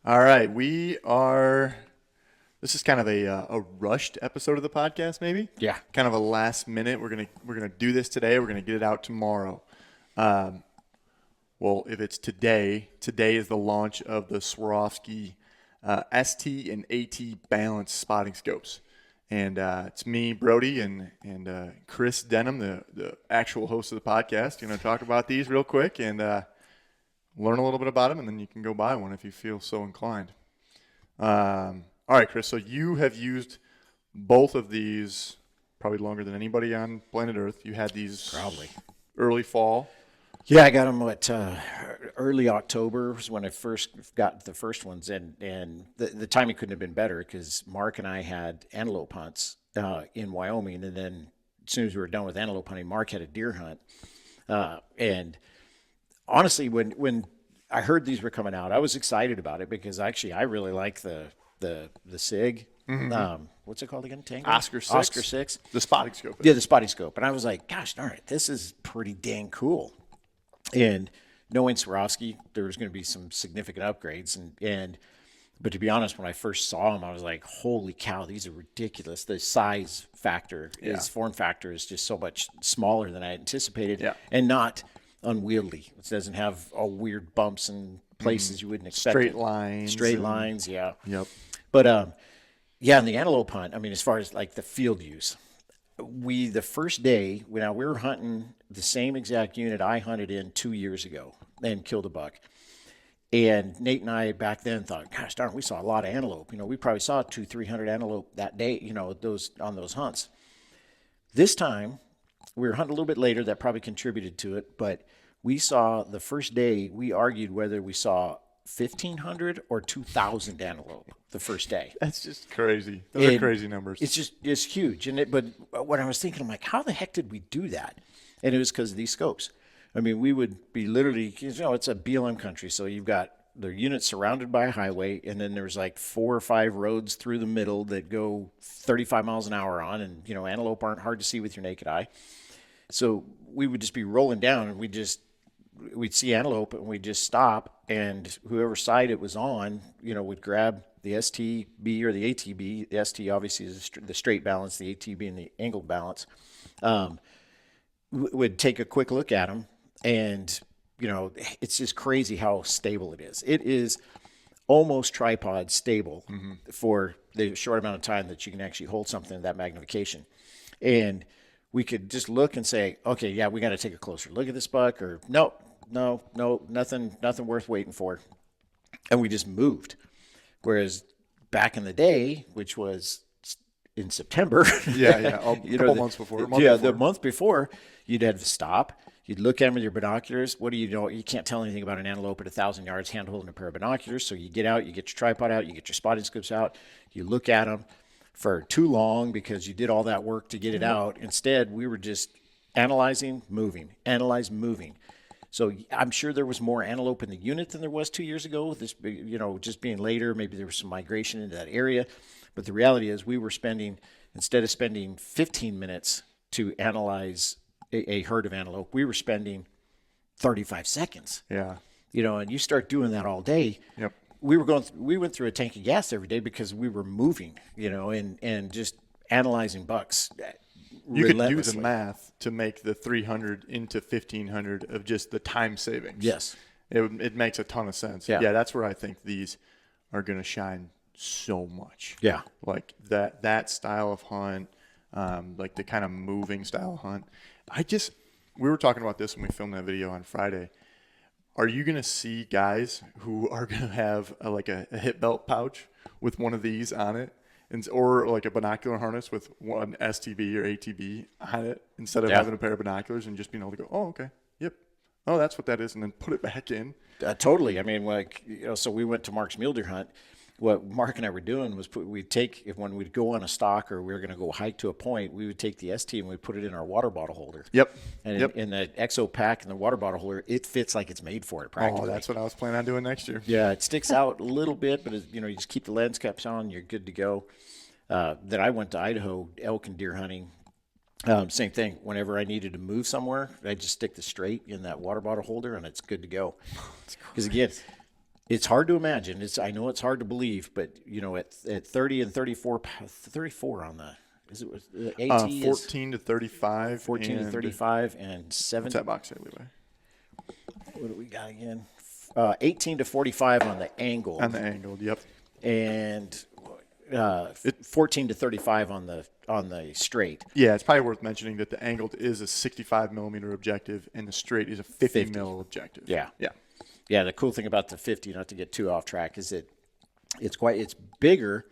All right, we are. This is kind of a rushed episode of the podcast, maybe. Yeah. Kind of a last minute. We're gonna do this today. We're gonna get it out tomorrow. Um, well, if it's today is the launch of the Swarovski ST and AT balance spotting scopes, and it's me, Brody, and Chris Denham, the actual host of the podcast. Going to talk about these real quick and learn a little bit about them, and then you can go buy one if you feel so inclined. All right, Chris. So you have used both of these probably longer than anybody on planet Earth. You had these Probably. early fall. Yeah, I got them early October was when I first got the first ones, and the timing couldn't have been better because Mark and I had antelope hunts in Wyoming, and then as soon as we were done with antelope hunting, Mark had a deer hunt, and honestly, when I heard these were coming out, I was excited about it because actually I really like the SIG. What's it called again? Tango? Oscar 6. Oscar 6. The spotting scope. Yeah, the spotting scope. And I was like, gosh darn it, this is pretty dang cool. And knowing Swarovski, there was going to be some significant upgrades. But to be honest, when I first saw them, I was like, holy cow, these are ridiculous. The size factor form factor is just so much smaller than I anticipated and not unwieldy. It doesn't have all weird bumps and places you wouldn't expect. Straight lines, yeah. Yep. But yeah, in the antelope hunt, I mean, as far as like the field use, the first day, we were hunting the same exact unit I hunted in 2 years ago and killed a buck. And Nate and I back then thought, gosh darn, we saw a lot of antelope. We probably saw 200-300 antelope that day, on those hunts. This time, we were hunting a little bit later. That probably contributed to it. But we saw the first day, we argued whether we saw 1,500 or 2,000 antelope the first day. That's just crazy. Those are crazy numbers. It's huge. But when I was thinking, I'm like, how the heck did we do that? And it was because of these scopes. I mean, we would be literally, it's a BLM country. So you've got the units surrounded by a highway, and then there's like 4 or 5 roads through the middle that go 35 miles an hour on. And, antelope aren't hard to see with your naked eye. So we would just be rolling down, and we'd see antelope, and we'd just stop, and whoever side it was on, would grab the STB or the ATB. The ST obviously is the straight balance, the AT being the angled balance. Would take a quick look at them, and it's just crazy how stable it is. It is almost tripod stable for the short amount of time that you can actually hold something at that magnification. And we could just look and say, okay, yeah, we got to take a closer look at this buck, or no, nothing worth waiting for. And we just moved. Whereas back in the day, which was in September, a couple months before. The month before, you'd have to stop. You'd look at them with your binoculars. What do you know? You can't tell anything about an antelope at 1,000 yards hand holding a pair of binoculars. So you get out, you get your tripod out, you get your spotting scopes out, you look at them for too long because you did all that work to get it out. Instead, we were just analyzing, moving. So I'm sure there was more antelope in the unit than there was 2 years ago. This, just being later, maybe there was some migration into that area. But the reality is we were instead of spending 15 minutes to analyze a herd of antelope, we were spending 35 seconds. Yeah. And you start doing that all day. Yep. We went through a tank of gas every day because we were moving, and just analyzing bucks. You could do the math to make the 300 into 1,500 of just the time savings. Yes. It makes a ton of sense. Yeah, that's where I think these are going to shine so much. Yeah. Like that style of hunt, like the kind of moving style hunt. We were talking about this when we filmed that video on Friday. Are you going to see guys who are going to have a hip belt pouch with one of these on it, or like a binocular harness with one STB or ATB on it, instead of having a pair of binoculars and just being able to go, oh, okay, yep, oh, that's what that is, and then put it back in? Totally. I mean, so we went to Mark's mule deer hunt. What Mark and I were doing was when we'd go on a stalk or we were going to go hike to a point, we would take the ST and we'd put it in our water bottle holder. Yep. And in the exo pack and the water bottle holder, it fits like it's made for it practically. Oh, that's what I was planning on doing next year. Yeah, it sticks out a little bit, but you just keep the lens caps on, you're good to go. Then I went to Idaho elk and deer hunting. Same thing. Whenever I needed to move somewhere, I just stick the straight in that water bottle holder and it's good to go. Because again, It's hard to imagine. I know it's hard to believe, but at 30 and 34 on the the AT is 14 to 35. 14 to and 35 and 7. What's that box say, Levi? What do we got again? 18 to 45 on the angle, On the angled, yep. and 14 to 35 on the straight. Yeah, it's probably worth mentioning that the angled is a 65 millimeter objective and the straight is a 50 mil objective. Yeah. Yeah. Yeah, the cool thing about the 50, not to get too off track, is that it's bigger,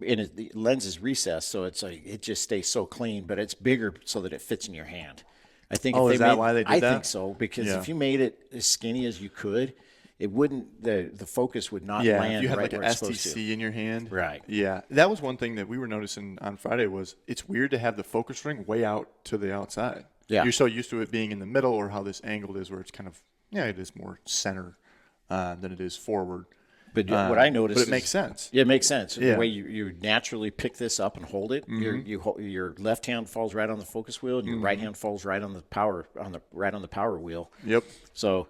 and the lens is recessed, so it just stays so clean. But it's bigger so that it fits in your hand. I think. Oh, if is they that made, why they did I that? think so, because Yeah. if you made it as skinny as you could, it wouldn't. The focus would not Yeah, land if you had right like an where it's supposed to. STC in your hand. Right. Yeah, that was one thing that we were noticing on Friday was it's weird to have the focus ring way out to the outside. Yeah. You're so used to it being in the middle or how this angled is where it's kind of, it is more center than it is forward. But what I noticed, But it makes sense. Yeah, it makes sense. Yeah. The way you naturally pick this up and hold it, your left hand falls right on the focus wheel, and your right hand falls right on the power wheel. Yep. So,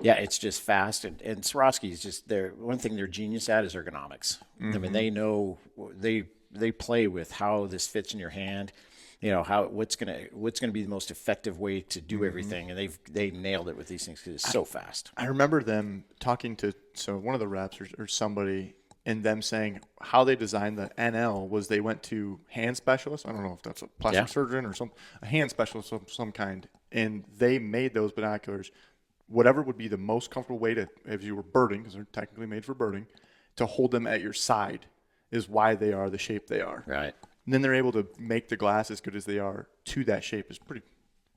yeah, it's just fast, and Swarovski is just one thing they're genius at is ergonomics. I mean, they know they play with how this fits in your hand. What's gonna be the most effective way to do everything, and they nailed it with these things because it's so fast. I remember them talking to one of the reps or somebody and them saying how they designed the NL was they went to hand specialists. I don't know if that's a plastic surgeon or a hand specialist of some kind, and they made those binoculars whatever would be the most comfortable way to, if you were birding, because they're technically made for birding, to hold them at your side is why they are the shape they are. Right. And then they're able to make the glass as good as they are to that shape is pretty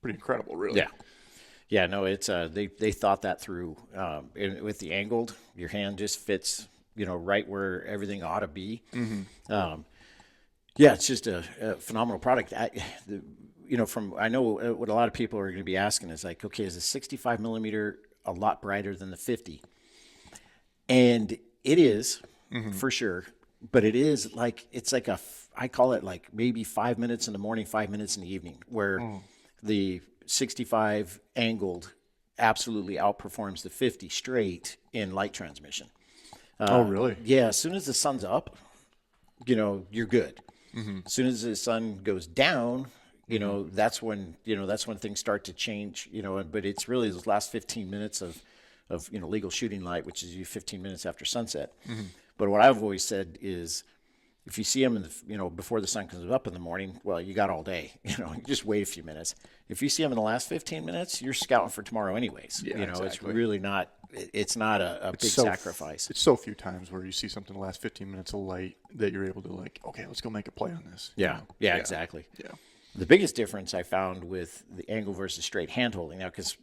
incredible, really. Yeah. Yeah, no, it's they thought that through. With the angled, your hand just fits, right where everything ought to be. Yeah, it's just a phenomenal product. I know what a lot of people are going to be asking is like, okay, is the 65 millimeter a lot brighter than the 50? And it is for sure, but it's like I call it like maybe 5 minutes in the morning, 5 minutes in the evening, where the 65 angled absolutely outperforms the 50 straight in light transmission. Oh, really? Yeah, as soon as the sun's up, you're good. As soon as the sun goes down, that's when things start to change. But it's really those last 15 minutes of legal shooting light, which is 15 minutes after sunset. But what I've always said is, if you see them before the sun comes up in the morning, well, you got all day. You just wait a few minutes. If you see them in the last 15 minutes, you're scouting for tomorrow anyways. Yeah, It's exactly. really not. It's not a big sacrifice. It's so few times where you see something in the last 15 minutes of light that you're able to okay, let's go make a play on this. Yeah, exactly. Yeah. The biggest difference I found with the angle versus straight hand holding now, because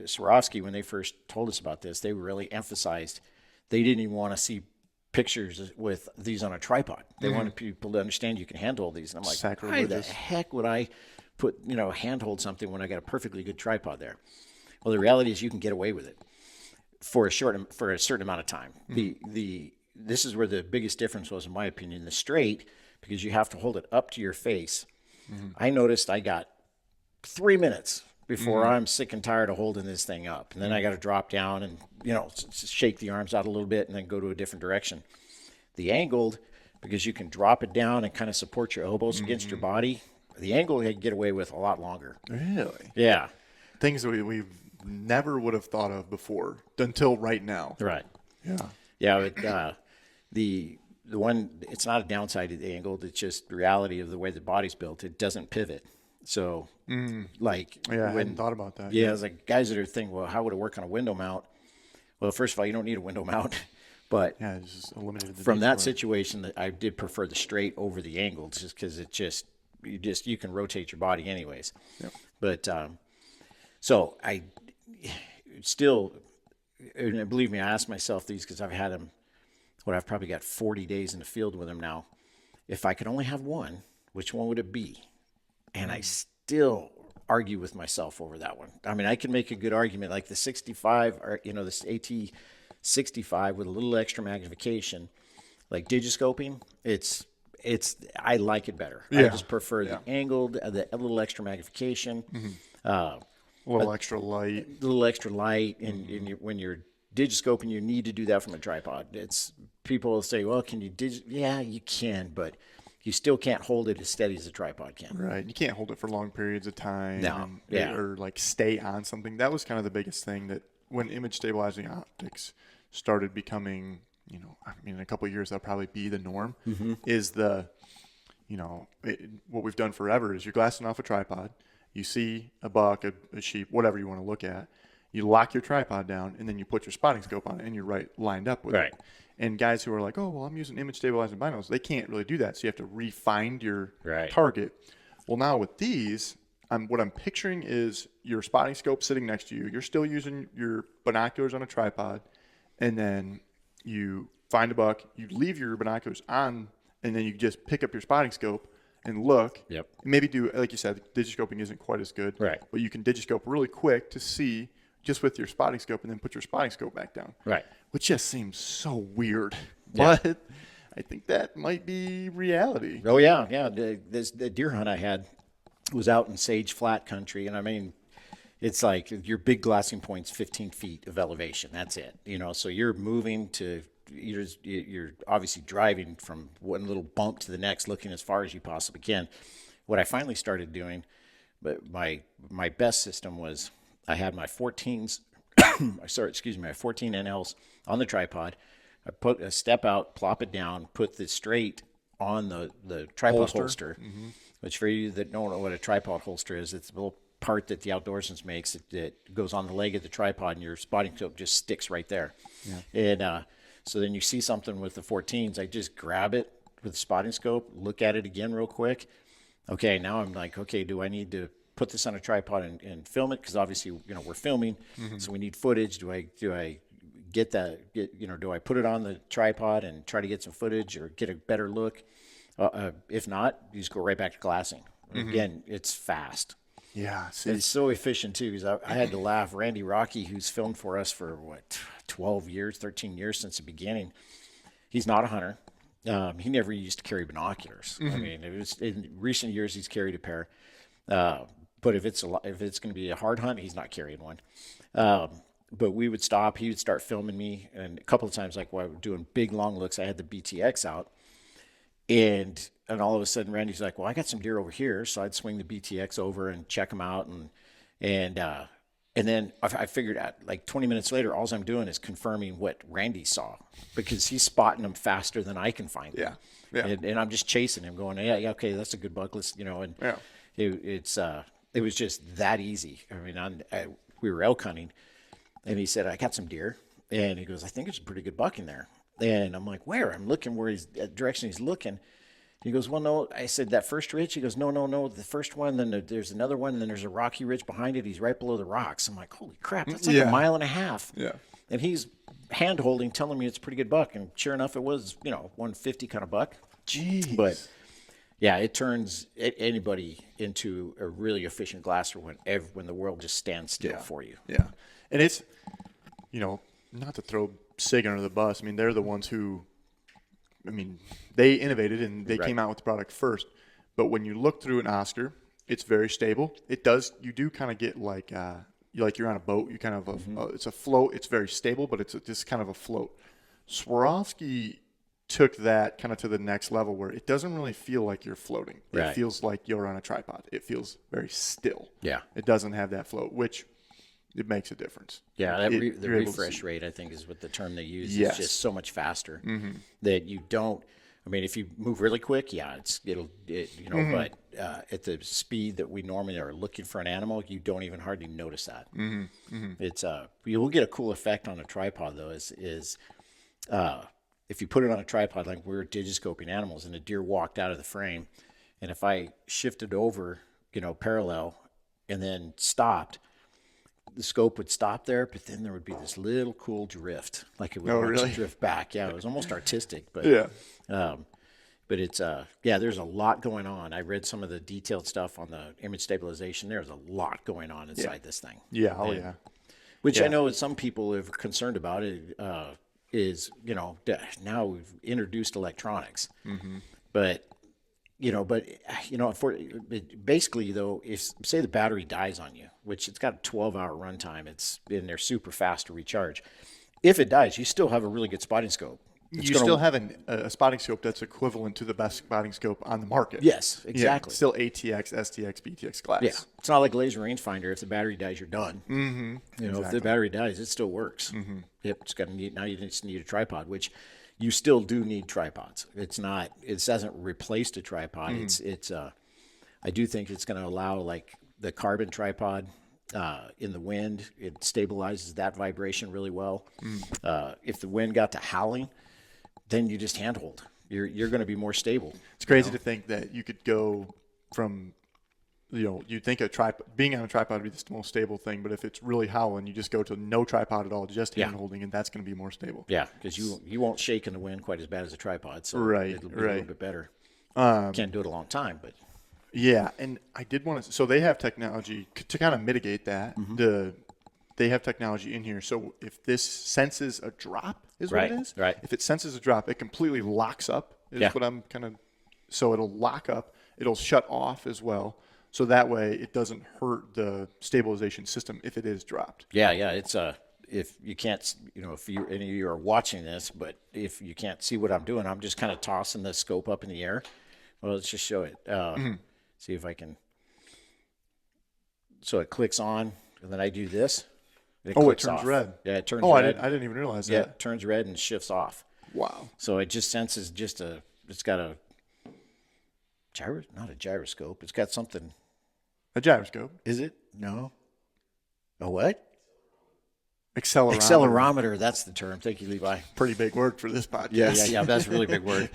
Swarovski, when they first told us about this, they really emphasized they didn't even want to see pictures with these on a tripod. They wanted people to understand you can handhold these. And I'm like, why the Sacrilegious. heck would I put, handhold something when I got a perfectly good tripod there? Well, the reality is you can get away with it for a certain amount of time. This is where the biggest difference was, in my opinion. The straight, because you have to hold it up to your face. I noticed I got 3 minutes before I'm sick and tired of holding this thing up. And then I got to drop down and, shake the arms out a little bit and then go to a different direction. The angled, because you can drop it down and kind of support your elbows against your body, the angle you can get away with a lot longer. Really? Yeah. Things that we never would have thought of before until right now. Right. Yeah. Yeah. The one, it's not a downside to the angled. It's just the reality of the way the body's built. It doesn't pivot. So, I hadn't thought about that. Yeah, it's like guys that are thinking, well, how would it work on a window mount? Well, first of all, you don't need a window mount. But Yeah, it's just eliminated the from need that for it. situation, that I did prefer the straight over the angled, just because you can rotate your body anyways. Yep. But so I still, and believe me, I asked myself these because I've had them. I've probably got 40 days in the field with them now. If I could only have one, which one would it be? And I still argue with myself over that one. I mean, I can make a good argument like the 65 or, this AT 65 with a little extra magnification, like digiscoping. I like it better. I Yeah. just prefer the angled, the a little extra magnification, A little extra light. a little extra light, and when you're digiscoping, you need to do that from a tripod. People will say, well, can you yeah, you can, but you still can't hold it as steady as a tripod can. Right. You can't hold it for long periods of time. No. Or like stay on something. That was kind of the biggest thing that when image stabilizing optics started becoming, I mean, in a couple of years, that'll probably be the norm, is what we've done forever is you're glassing off a tripod. You see a buck, a sheep, whatever you want to look at. You lock your tripod down, and then you put your spotting scope on it, and you're lined up with it. And guys who are like, oh, well, I'm using image stabilizing binos, they can't really do that. So you have to refine your target. Well, now with these, what I'm picturing is your spotting scope sitting next to you. You're still using your binoculars on a tripod, and then you find a buck. You leave your binoculars on, and then you just pick up your spotting scope and look. Yep. And maybe do, like you said, digiscoping isn't quite as good. Right. But you can digiscope really quick to see just with your spotting scope and then put your spotting scope back down. Right. Which just seems so weird. Yeah. But I think that might be reality. Oh, yeah. Yeah. The deer hunt I had was out in Sage Flat country. And I mean, it's like your big glassing point's 15 feet of elevation. That's it. So you're moving to, you're obviously driving from one little bump to the next, looking as far as you possibly can. What I finally started doing, but my best system was I had my 14s, my 14 NLs on the tripod. I put a step out, plop it down, put the straight on the tripod holster, which for you that don't know what a tripod holster is, it's a little part that the Outdoorsman's makes that goes on the leg of the tripod, and your spotting scope just sticks right there. Yeah. And so then you see something with the 14s, I just grab it with the spotting scope, look at it again real quick. Okay, now I'm like, okay, do I need to put this on a tripod and film it? Because obviously, we're filming, so we need footage. Do I do I put it on the tripod and try to get some footage or get a better look? If not, you just go right back to glassing. Again, it's fast. Yeah. It's so efficient too, because I had to laugh. Randy Rocky, who's filmed for us for 12 years, 13 years since the beginning. He's not a hunter. He never used to carry binoculars. I mean, it was in recent years he's carried a pair. But if it's going to be a hard hunt, he's not carrying one. But we would stop. He would start filming me, and a couple of times, like while we were doing big long looks, I had the BTX out, and all of a sudden, Randy's like, "Well, I got some deer over here," so I'd swing the BTX over and check them out, and then I figured out like 20 minutes later, all I'm doing is confirming what Randy saw, because he's spotting them faster than I can find them. Yeah. And I'm just chasing him, going, yeah, okay, that's a good buck. Let's, and it was just that easy. I mean, we were elk hunting. And he said, I got some deer. And he goes, I think it's a pretty good buck in there. And I'm like, where? I'm looking where direction he's looking. He goes, well, no. I said, that first ridge? He goes, no. The first one, then there's another one, and then there's a rocky ridge behind it. He's right below the rocks. I'm like, holy crap, that's like a mile and a half. Yeah. And he's hand-holding, telling me it's a pretty good buck. And sure enough, it was, 150 kind of buck. Jeez. But, yeah, it turns anybody into a really efficient glasser when the world just stands still for you. Yeah. And it's, not to throw SIG under the bus. I mean, they're the ones who, they innovated and they came out with the product first. But when you look through an Oscar, it's very stable. You do kind of get like you're on a boat. You kind of, it's a float. It's very stable, but it's just kind of a float. Swarovski took that kind of to the next level where it doesn't really feel like you're floating. Right. It feels like you're on a tripod. It feels very still. Yeah. It doesn't have that float, which it makes a difference. Yeah, the refresh rate, I think, is what the term they use. Yes. It's just so much faster that you don't. I mean, if you move really quick, but at the speed that we normally are looking for an animal, you don't even hardly notice that. It's you will get a cool effect on a tripod though. Is if you put it on a tripod, like we were digiscoping animals, and a deer walked out of the frame, and if I shifted over, parallel, and then stopped, the scope would stop there, but then there would be this little cool drift, like it would drift back. Yeah, it was almost artistic, but but it's there's a lot going on. I read some of the detailed stuff on the image stabilization. There's a lot going on inside this thing. Yeah, Which I know some people are concerned about it. Is now we've introduced electronics, but basically though, if say the battery dies on you, which it's got a 12-hour runtime, it's in there super fast to recharge. If it dies, you still have a really good spotting scope. You still have a spotting scope that's equivalent to the best spotting scope on the market. Yes, exactly. Yeah, still ATX, STX, BTX class. Yeah, it's not like laser rangefinder. If the battery dies, you're done. Mm-hmm. You know, if the battery dies, it still works. Mm-hmm. Yep, it's got to need. Now you just need a tripod, which you still do need tripods. It's not. It hasn't replaced a tripod. It's. I do think it's going to allow like the carbon tripod. In the wind, it stabilizes that vibration really well. If the wind got to howling, then you just handhold. You're going to be more stable. It's crazy to think that you could go from, you'd think being on a tripod would be the most stable thing, but if it's really howling, you just go to no tripod at all, just hand holding, and that's going to be more stable. Yeah, because you won't shake in the wind quite as bad as a tripod, so it'll be a little bit better. Can't do it a long time, but yeah, and I did want to. So they have technology to kind of mitigate that. They have technology in here. So if this senses a drop, is what it is. Right. If it senses a drop, it completely locks up. Is what I'm kind of. So it'll lock up. It'll shut off as well. So that way it doesn't hurt the stabilization system if it is dropped. Yeah. It's if you can't, if any of you are watching this, but if you can't see what I'm doing, I'm just kind of tossing the scope up in the air. Well, let's just show it. See if I can. So it clicks on, and then I do this. It turns off. red. Yeah, it turns red. I didn't even realize that. Yeah, it turns red and shifts off. Wow. So it just senses it's got a not a gyroscope. It's got something. A gyroscope. Is it? No. A what? Accelerometer. Accelerometer, that's the term. Thank you, Levi. Pretty big word for this podcast. Yeah, that's a really big word.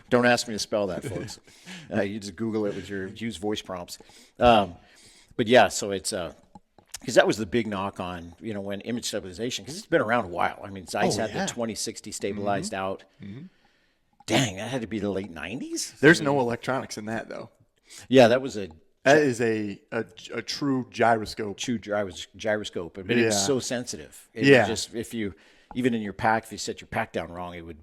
Don't ask me to spell that, folks. You just Google it use voice prompts. But yeah, so it's because that was the big knock on when image stabilization, because it's been around a while. I mean, Zeiss had the 2060 stabilized out. Dang, that had to be the late 90s. There's no electronics in that though. Yeah, that was that is a true gyroscope. Gyroscope, but it was so sensitive. It was just even in your pack, if you set your pack down wrong, it would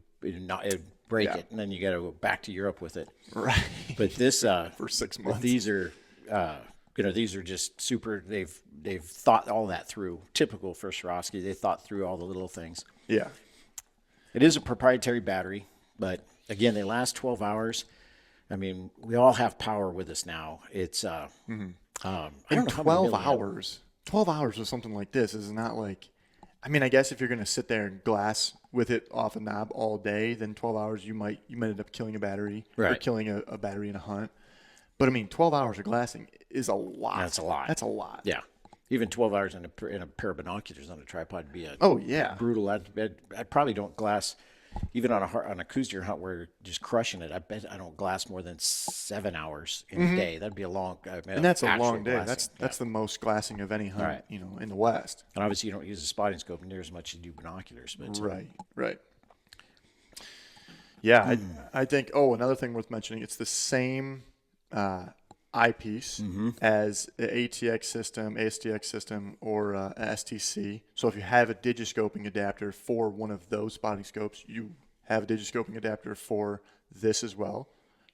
break it, and then you got to go back to Europe with it. Right. But this for 6 months. These are these are just super. They've thought all that through. Typical for Swarovski, they thought through all the little things. Yeah. It is a proprietary battery, but again, they last 12 hours. I mean, we all have power with us now. It's I don't know 12 hours. 12 hours with something like this is not like. I mean, I guess if you're going to sit there and glass with it off a knob all day, then 12 hours you might end up killing a battery or killing a battery in a hunt. But I mean, 12 hours of glassing is a lot. That's a lot. That's a lot. Yeah. Even 12 hours in a pair of binoculars on a tripod would be brutal. I probably don't glass, even on a coos deer hunt where you're just crushing it. I bet I don't glass more than 7 hours in a day. That'd be a long. And that's a long day. Glassing. That's the most glassing of any hunt, in the West. And obviously, you don't use a spotting scope near as much as you do binoculars. But right. Yeah, I think. Oh, another thing worth mentioning. It's the same eyepiece as the ATX system, ASTX system, or a STC. So if you have a digiscoping adapter for one of those spotting scopes, you have a digiscoping adapter for this as well.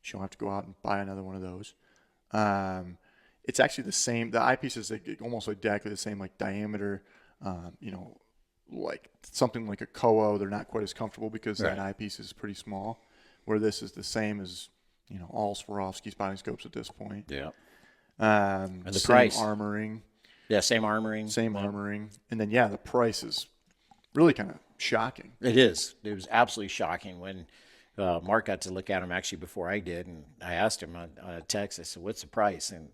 You don't have to go out and buy another one of those. It's actually the same. The eyepiece is almost exactly the same, like diameter. Like something like a KOO. They're not quite as comfortable because that eyepiece is pretty small. Where this is the same as all Swarovski spotting scopes at this point. Yeah. And the same price. Armoring. Yeah, same armoring. Armoring. And then, the price is really kind of shocking. It is. It was absolutely shocking when Mark got to look at them actually before I did. And I asked him on a text, I said, what's the price? And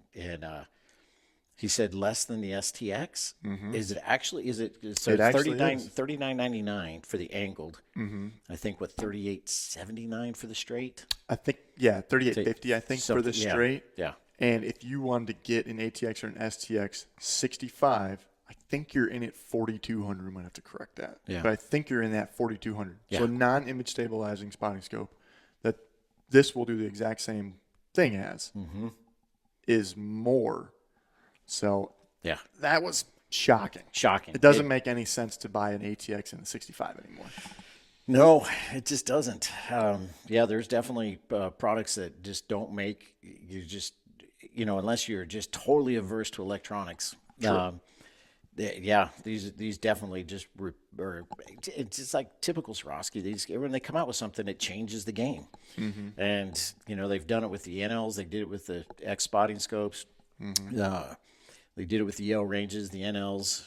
he said less than the STX. Is it actually? So it actually is. $39.99 for the angled. I think $38.79 for the straight. I think $38.50. I think for the straight. Yeah. And if you wanted to get an ATX or an STX 65, I think you're in at 4,200. We might have to correct that. Yeah. But I think you're in that 4,200. Yeah. So non-image stabilizing spotting scope that this will do the exact same thing as is more. So that was shocking. It doesn't make any sense to buy an ATX in the 65 anymore. No, it just doesn't. There's definitely products that just don't make you just unless you're just totally averse to electronics. Yeah, these definitely it's just like typical Swarovski. When they come out with something, it changes the game. And they've done it with the NLs. They did it with the X spotting scopes. They did it with the Yale ranges, the NLs,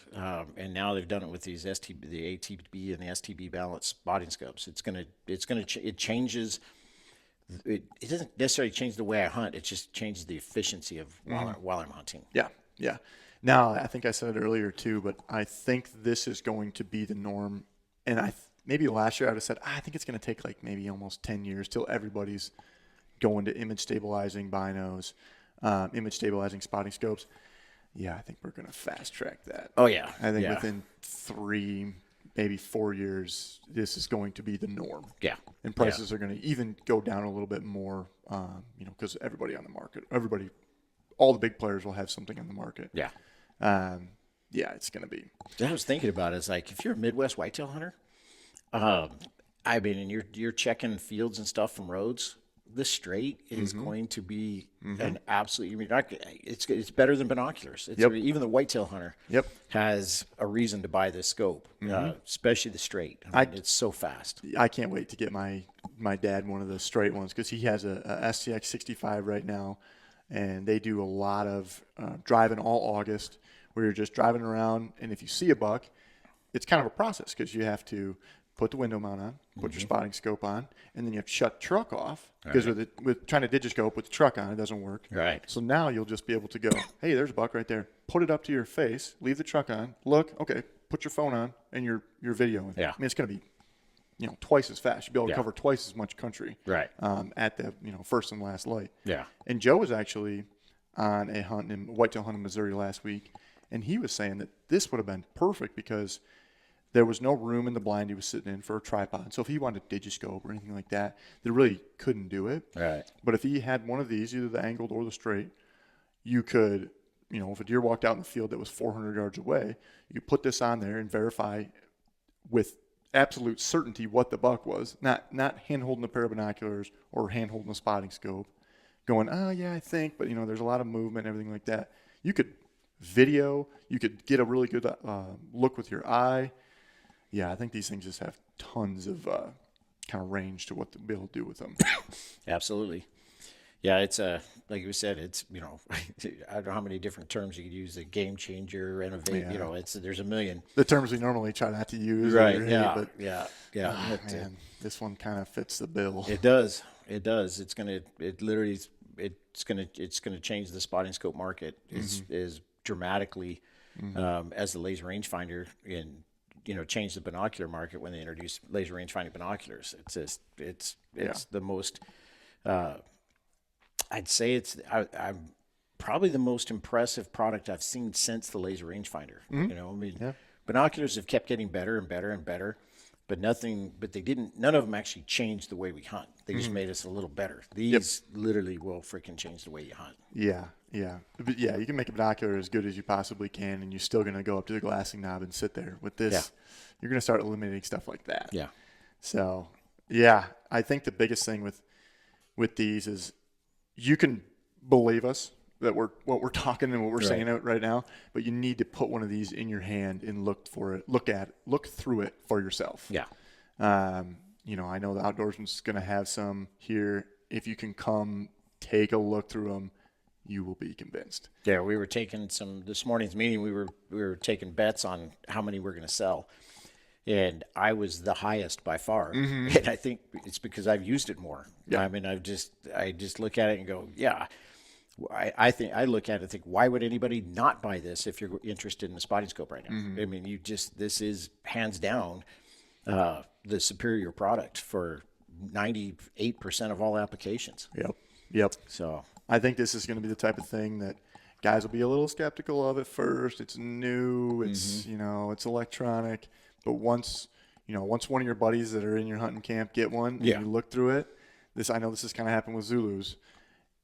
and now they've done it with these the ATB and the STB balance spotting scopes. It changes. It doesn't necessarily change the way I hunt. It just changes the efficiency of while I'm hunting. Yeah, yeah. Now, I think I said it earlier too, but I think this is going to be the norm. And maybe last year I would have said, I think it's going to take like maybe almost 10 years till everybody's going to image stabilizing binos, image stabilizing spotting scopes. Yeah, I think we're going to fast track that. Oh, yeah. I think within 3, maybe 4 years, this is going to be the norm. Yeah. And prices are going to even go down a little bit more, because everybody on the market, all the big players will have something on the market. Yeah. It's going to be. I was thinking about it. It's like if you're a Midwest whitetail hunter, and you're checking fields and stuff from roads, this straight is going to be an absolute. It's better than binoculars. Even the whitetail hunter has a reason to buy this scope, especially the straight. It's so fast. I can't wait to get my dad one of the straight ones because he has a STX 65 right now, and they do a lot of driving all August where you're just driving around, and if you see a buck, it's kind of a process because you have to put the window mount on, put your spotting scope on, and then you have to shut the truck off because with trying to digiscope with the truck on, it doesn't work. Right. So now you'll just be able to go, hey, there's a buck right there. Put it up to your face, leave the truck on, look, okay, put your phone on, and you're videoing. Yeah. I mean, it's going to be, twice as fast. You'll be able to cover twice as much country. Right. At the first and last light. Yeah. And Joe was actually on a whitetail hunt in Missouri last week, and he was saying that this would have been perfect because there was no room in the blind he was sitting in for a tripod. So if he wanted to digiscope or anything like that, they really couldn't do it. Right. But if he had one of these, either the angled or the straight, you could, if a deer walked out in the field that was 400 yards away, you put this on there and verify with absolute certainty what the buck was, not hand holding a pair of binoculars or hand holding a spotting scope, going, oh yeah, I think, but there's a lot of movement and everything like that. You could video, you could get a really good look with your eye. Yeah, I think these things just have tons of kind of range to what to be able to do with them. Absolutely. Yeah, it's like you said, it's I don't know how many different terms you could use. A game changer, innovate. Yeah. There's a million. The terms we normally try not to use. Right. Yeah. Oh, man, this one kind of fits the bill. It does. It's gonna change the spotting scope market is dramatically as the laser rangefinder changed the binocular market when they introduced laser rangefinder binoculars. It's the most. I'd say I'm probably the most impressive product I've seen since the laser rangefinder. Binoculars have kept getting better and better and better, but none of them actually changed the way we hunt. They just made us a little better. These literally will freaking change the way you hunt. Yeah. But you can make a binocular as good as you possibly can, and you're still going to go up to the glassing knob and sit there. With this, you're going to start eliminating stuff like that. Yeah. So, I think the biggest thing with these is you can believe us that what we're talking and what we're saying out right now, but you need to put one of these in your hand and look through it for yourself. Yeah. I know the Outdoorsman's going to have some here. If you can come take a look through them, you will be convinced. Yeah, we were taking this morning's meeting. We were taking bets on how many we're going to sell, and I was the highest by far. And I think it's because I've used it more. Yeah. I mean, I just look at it and go, yeah. I look at it and think, why would anybody not buy this if you're interested in a spotting scope right now? I mean, this is hands down the superior product for 98% of all applications. Yep. So I think this is going to be the type of thing that guys will be a little skeptical of at first. It's new. It's it's electronic. But once one of your buddies that are in your hunting camp get one, and you look through it. I know this has kind of happened with Zulus.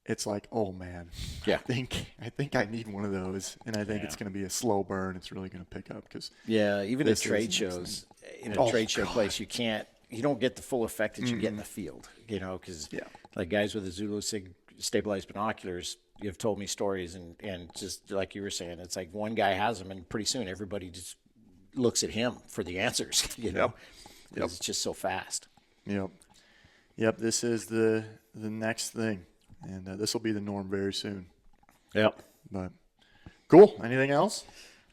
It's like, oh man, I think I need one of those, and I think it's going to be a slow burn. It's really going to pick up because even at trade shows, in a trade show place, you don't get the full effect that you get in the field, because like guys with the Zulu stabilized binoculars, you've told me stories, and just like you were saying, it's like one guy has them, and pretty soon everybody just looks at him for the answers. You know, because it's just so fast. Yep. Yep. This is the next thing, and this will be the norm very soon. Yep. But cool. Anything else?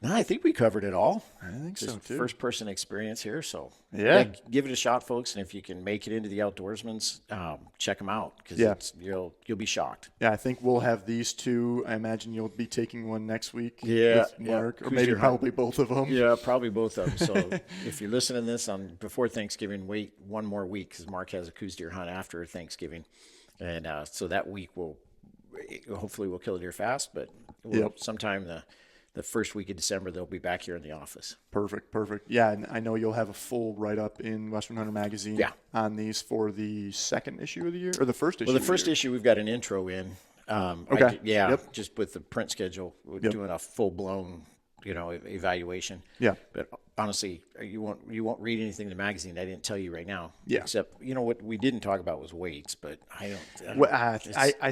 No, I think we covered it all. I think Just so too. first person experience here. So Yeah. give it a shot, folks. And if you can make it into the Outdoorsman's, check them out, because you'll be shocked. Yeah, I think we'll have these two. I imagine you'll be taking one next week. Yeah, with Mark, yeah. or maybe probably both of them. Yeah, probably both of them. So if you're listening to this on before Thanksgiving, wait one more week, because Mark has a Coos deer hunt after Thanksgiving, and so that week hopefully we'll kill a deer fast. But sometime the first week of December, they'll be back here in the office. Perfect. Yeah, and I know you'll have a full write-up in Western Hunter Magazine on these for the second issue of the year, or the first issue? Well, the first issue, we've got an intro in. Okay. Just with the print schedule, we're doing a full-blown, evaluation. Yeah. But honestly, you won't read anything in the magazine I didn't tell you right now. Yeah. Except, what we didn't talk about was weights, but I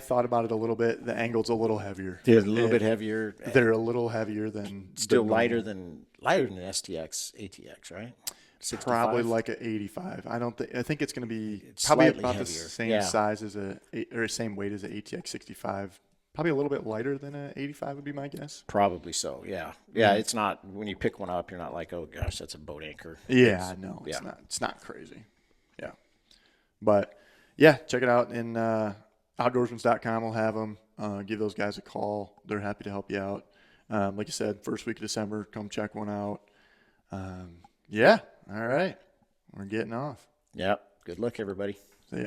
thought about it a little bit. The angle's a little heavier. They're a little bit heavier. They're a little heavier than Still lighter than STX, ATX, right? 65? Probably like an 85. I think it's going to be It's probably slightly about heavier. the same Yeah. size as or same weight as an ATX 65. Probably a little bit lighter than an 85 would be my guess. Probably so, yeah. Yeah, It's not, when you pick one up, you're not like, oh gosh, that's a boat anchor. Yeah, no, it's not. It's not crazy. Yeah. But, yeah, check it out. In outdoorsmans.com, we'll have them. Give those guys a call. They're happy to help you out. Like you said, first week of December, come check one out. Yeah. All right. We're getting off. Yep. Good luck, everybody. See ya.